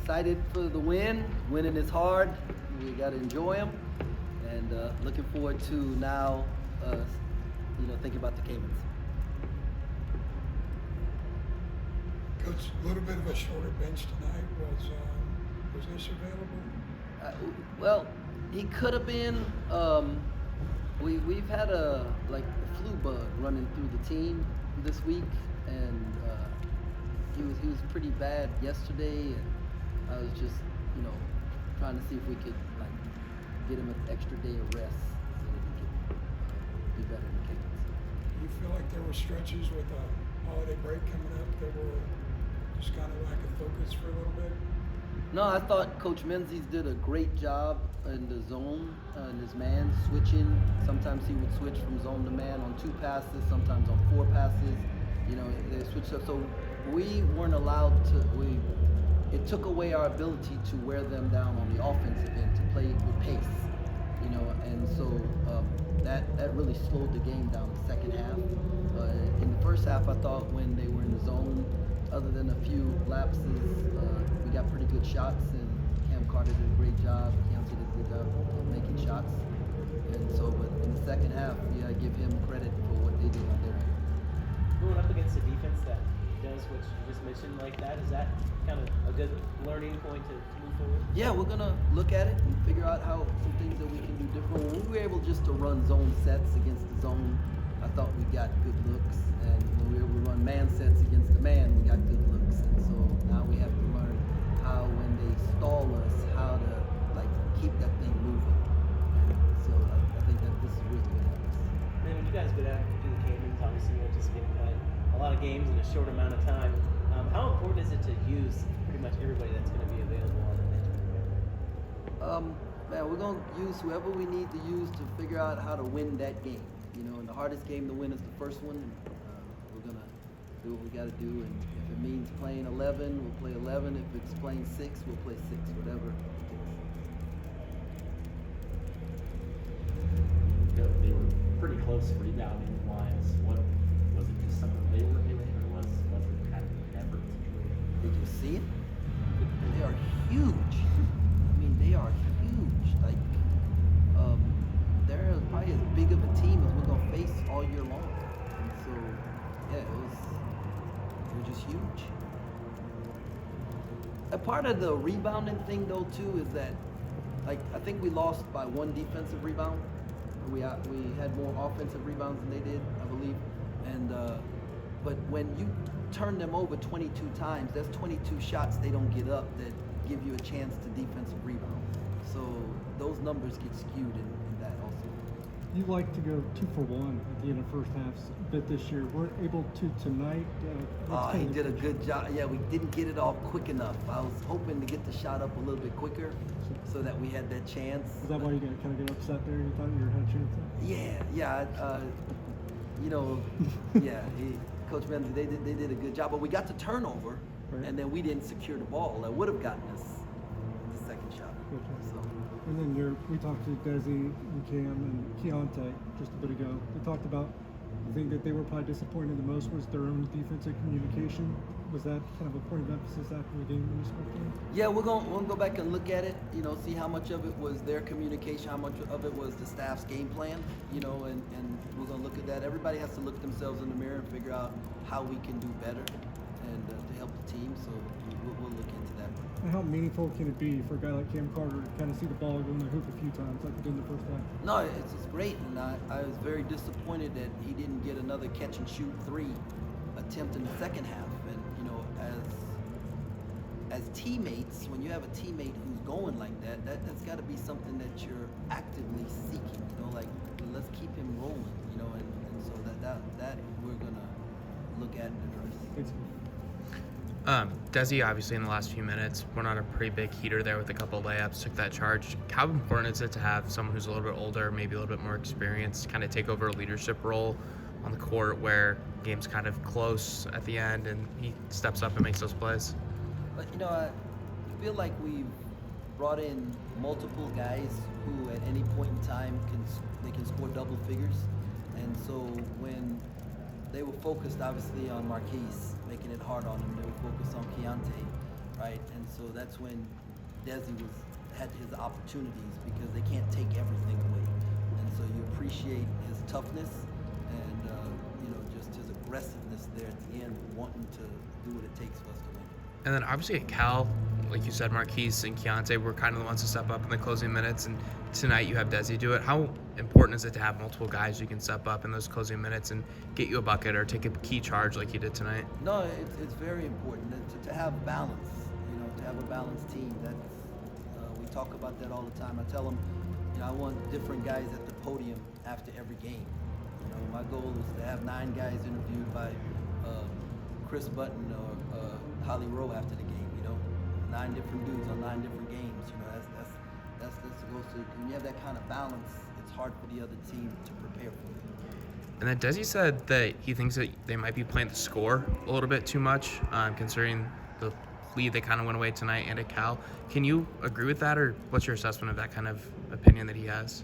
excited for the win. Winning is hard. We got to enjoy them, and looking forward to now, thinking about the Caymans. Coach, a little bit of a shorter bench tonight. Was this available? Well, he could have been. We've had a flu bug running through the team this week, and he was pretty bad yesterday, and I was just trying to see if we could get him an extra day of rest so that he could be better in the Caymans. Do you feel like there were stretches with a holiday break coming up that were just kind of lack of focus for a little bit? No, I thought Coach Menzies did a great job in the zone, in his man switching. Sometimes he would switch from zone to man on 2 passes, sometimes on 4 passes. They switched up. So we weren't allowed to. It took away our ability to wear them down on the offensive end to play with pace. And so that really slowed the game down the second half. In the first half, I thought when they were in the zone, other than a few lapses, we got pretty good shots, and Cam Carter did a great job. Keontae did a good job of making shots. And so, but in the second half, I give him credit for what they did on their end. Going up against a defense that does what you just mentioned like that, is that kind of a good learning point to move forward? Yeah, we're going to look at it and figure out how some things that we can do different. When we were able just to run zone sets against the zone, I thought we got good looks. And when we were able to run man sets against the man, we got good looks. And so now we have to learn how, when they stall us, how to keep that thing moving. And so I think that this is really going to help us. And then when you guys go down to the Caymans, obviously you just get a lot of games in a short amount of time. How important is it to use pretty much everybody that's going to be available on the bench? Man, we're going to use whoever we need to use to figure out how to win that game. And the hardest game to win is the first one. And, we're going to do what we got to do. And if it means playing 11, we'll play 11. If it's playing 6, we'll play 6, whatever it takes. They were pretty close rebounding wise. What was it? Just something they were doing, or was it kind of an effort situation? Did you see it? They are huge. I mean, they are huge. They're probably as big of a team as we're gonna face all year long. And so, yeah, they're just huge. A part of the rebounding thing, though, too, is that, I think we lost by 1 defensive rebound. We had more offensive rebounds than they did, I believe. And but when you turn them over 22 times, that's 22 shots they don't get up that give you a chance to defensive rebound. So those numbers get skewed in that also. You like to go 2 for 1 at the end of first half a bit this year. Weren't able to tonight. He did a good job. Yeah, we didn't get it off quick enough. I was hoping to get the shot up a little bit quicker so that we had that chance. Is that why you got kind of get upset there? You thought you had a chance? Coach Menzies, they did a good job, but we got the turnover, right, and then we didn't secure the ball. That would have gotten us the second shot. So. And then we talked to Desi and Cam and Keontae just a bit ago. They talked about the thing that they were probably disappointed the most was their own defensive communication. Was that kind of a point of emphasis after the game when you spoke to them? Yeah, we're going to go back and look at it, see how much of it was their communication, how much of it was the staff's game plan, and we're going to look at that. Everybody has to look themselves in the mirror and figure out how we can do better and to help the team, so we'll look into that. And how meaningful can it be for a guy like Cam Carter to kind of see the ball go in the hoop a few times like he did in the first half? No, it's great, and I was very disappointed that he didn't get another catch and shoot 3 attempt in the second half. And as teammates, when you have a teammate who's going like that's got to be something that you're actively seeking. Let's keep him rolling. And so that we're gonna look at and address. Desi, obviously, in the last few minutes, went on a pretty big heater there with a couple of layups, took that charge. How important is it to have someone who's a little bit older, maybe a little bit more experienced, kind of take over a leadership role on the court where game's kind of close at the end and he steps up and makes those plays? But, I feel like we've brought in multiple guys who at any point in time can score double figures. And so when they were focused obviously on Marquise, making it hard on him, they were focused on Keontae. right? And so that's when Desi had his opportunities because they can't take everything away. And so you appreciate his toughness and just his aggressiveness there at the end, wanting to do what it takes for us to win. And then obviously at Cal, like you said, Marquise and Keontae were kind of the ones to step up in the closing minutes, and tonight you have Desi do it. How important is it to have multiple guys who can step up in those closing minutes and get you a bucket or take a key charge like he did tonight? No, it's very important to have balance, to have a balanced team. We talk about that all the time. I tell them, I want different guys at the podium after every game. My goal is to have 9 guys interviewed by Chris Button or Holly Rowe after the game. 9 different dudes on 9 different games. That's the goal. So when you have that kind of balance, it's hard for the other team to prepare for it. And then Desi said that he thinks that they might be playing the score a little bit too much, considering the lead they kind of went away tonight and at Cal. Can you agree with that, or what's your assessment of that kind of opinion that he has?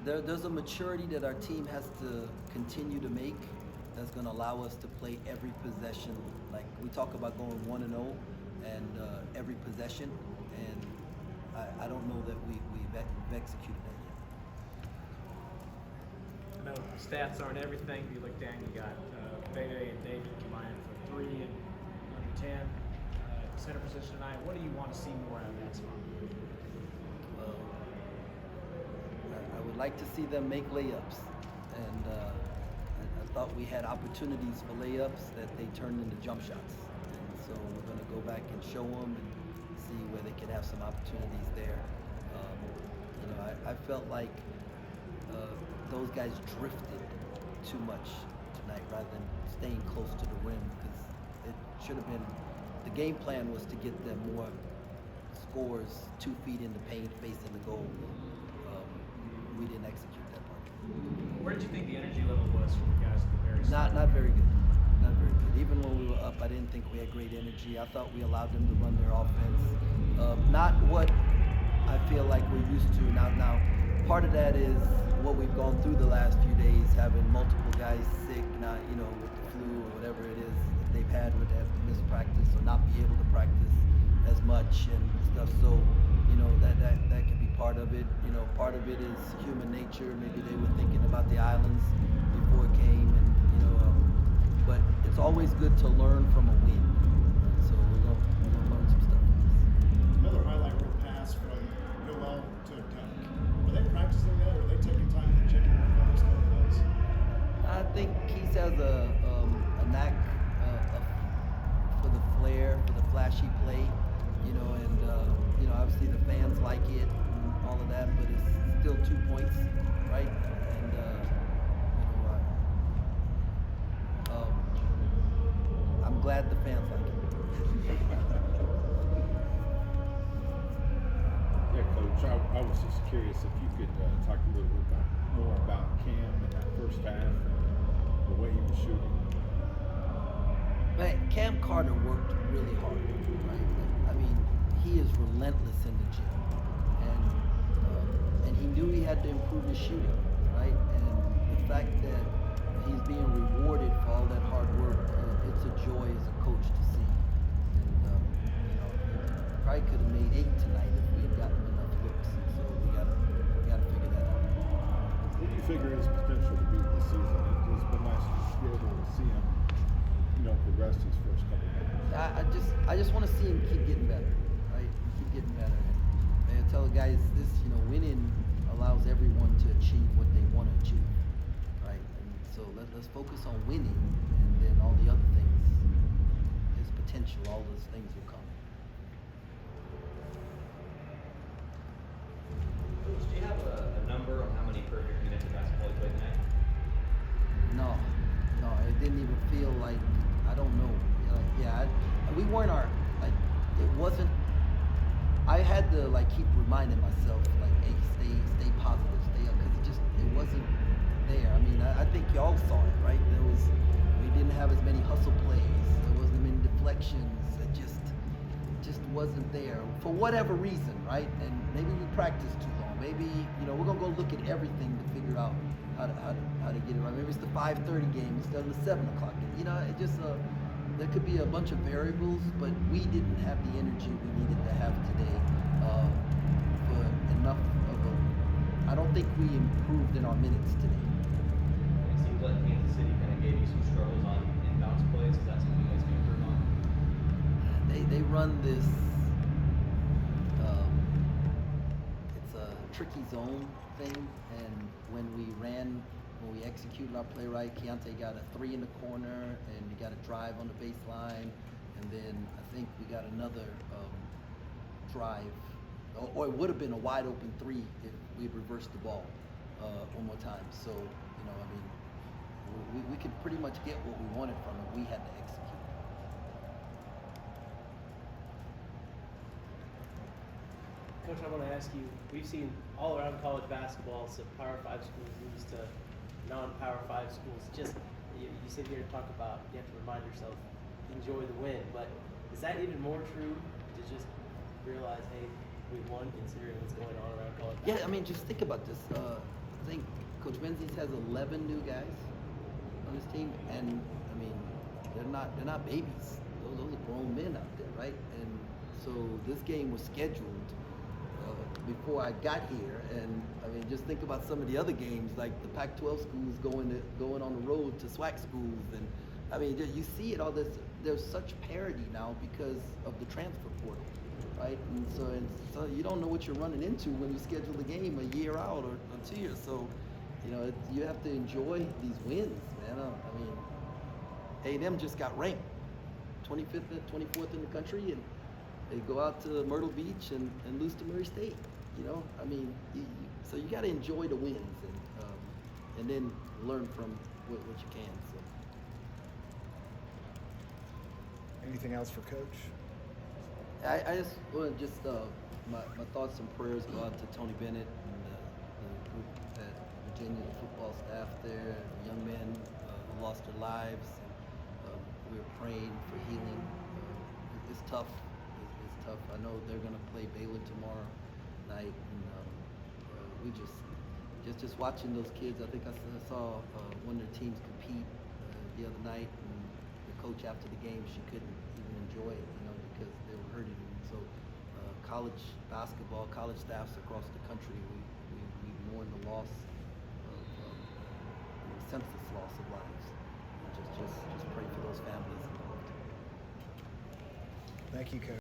There's a maturity that our team has to continue to make that's going to allow us to play every possession. Like we talk about going 1-0 and every possession, and I don't know that we've executed that yet. I know stats aren't everything. You look down, you got Bebe and David combining for 3 and under 10 center position tonight. What do you want to see more out of that spot? I would like to see them make layups, and I thought we had opportunities for layups that they turned into jump shots. And so we're going to go back and show them and see where they can have some opportunities there. I felt like those guys drifted too much tonight rather than staying close to the rim, because it should have been, the game plan was to get them more scores 2 feet in the paint facing the goal. We didn't execute that part. Where did you think the energy level was from the guys at the very start? Not very good. Not very good. Even when we were up, I didn't think we had great energy. I thought we allowed them to run their offense. Not what I feel like we're used to now. Part of that is what we've gone through the last few days, having multiple guys sick, not with the flu or whatever it is that they've had, with that miss practice or not be able to practice as much and stuff. So that can be part of it. Part of it is human nature. Maybe they were thinking about the islands before it came, and but it's always good to learn from a win. So we're gonna learn some stuff. Another highlight reel pass from Noel to Dunk. Are they practicing that, or are they taking time to check in on those kind of plays? I think Keith has a knack for the flair, for the flashy play, and obviously the fans like it and all of that, but it's still 2 points, right? And I'm glad the fans like it. Yeah, Coach, I was just curious if you could talk a little bit more about Cam in that first half and the way he was shooting. Man, Cam Carter worked really hard, right? I mean, he is relentless in the gym, and he knew he had to improve his shooting, right? And the fact that he's being rewarded for all that hard work, it's a joy as a coach to see. And probably could have made 8 tonight if we had gotten enough looks. So we gotta figure that out. What do you figure his potential to be this season? It's been nice to be able to see him, progress his first couple of games. I just want to see him keep getting better, right? Keep getting better. And I tell the guys this, winning allows everyone to achieve what they want to achieve, right? And so let's focus on winning, and then all the other things, his potential, all those things will come. Coach, do you have a number on how many perfect minutes of basketball you played tonight? No, it didn't even feel like, I don't know. We weren't it wasn't, I had to keep reminding myself, hey, stay positive, stay up, because it wasn't there. I mean, I think y'all saw it, right? We didn't have as many hustle plays, there wasn't many deflections, it just wasn't there for whatever reason, right? And maybe we practiced too long. Maybe, we're gonna go look at everything to figure out how to get it right. Maybe it's the 5:30 game instead of the 7 o'clock game. It just there could be a bunch of variables, but we didn't have the energy we needed to have today for enough of a. I don't think we improved in our minutes today. It seems like Kansas City kind of gave you some struggles on inbounds plays. Is that something you guys can improve on? They run this. It's a tricky zone thing, and when we executed our play right, Keontae got a 3 in the corner, and we got a drive on the baseline, and then I think we got another drive, or it would have been a wide open 3 if we had reversed the ball one more time. So, I mean, we could pretty much get what we wanted from it. We had to execute. Coach, I want to ask you, we've seen all around college basketball, some Power 5 schools lose to non-Power 5 schools. Just, you sit here and talk about, you have to remind yourself, enjoy the win. But is that even more true to just realize, hey, we won considering what's going on around college basketball? Yeah, I mean, just think about this. I think Coach Menzies has 11 new guys on his team, and I mean, they're not babies. Those are grown men out there, right? And so this game was scheduled before I got here, and I mean, just think about some of the other games, like the Pac-12 schools going on the road to SWAC schools, and I mean, you see it all this. There's such parity now because of the transfer portal, right? And so you don't know what you're running into when you schedule the game a year out or 2 years. So, you have to enjoy these wins, man. I mean, A&M just got ranked 25th, 24th in the country, and they go out to Myrtle Beach and lose to Murray State. I mean, so you got to enjoy the wins and then learn from what you can. So. Anything else for Coach? I just want my thoughts and prayers go out to Tony Bennett and the group at Virginia, the football staff there, young men who lost their lives. And, we're praying for healing. It's tough. It's tough. I know they're going to play Baylor tomorrow night, and we just watching those kids. I think I saw one of their teams compete the other night, and the coach after the game, she couldn't even enjoy it, because they were hurting. And so, college basketball, college staffs across the country, we mourn the loss of the senseless loss of lives. And just pray for those families involved. Thank you, Coach.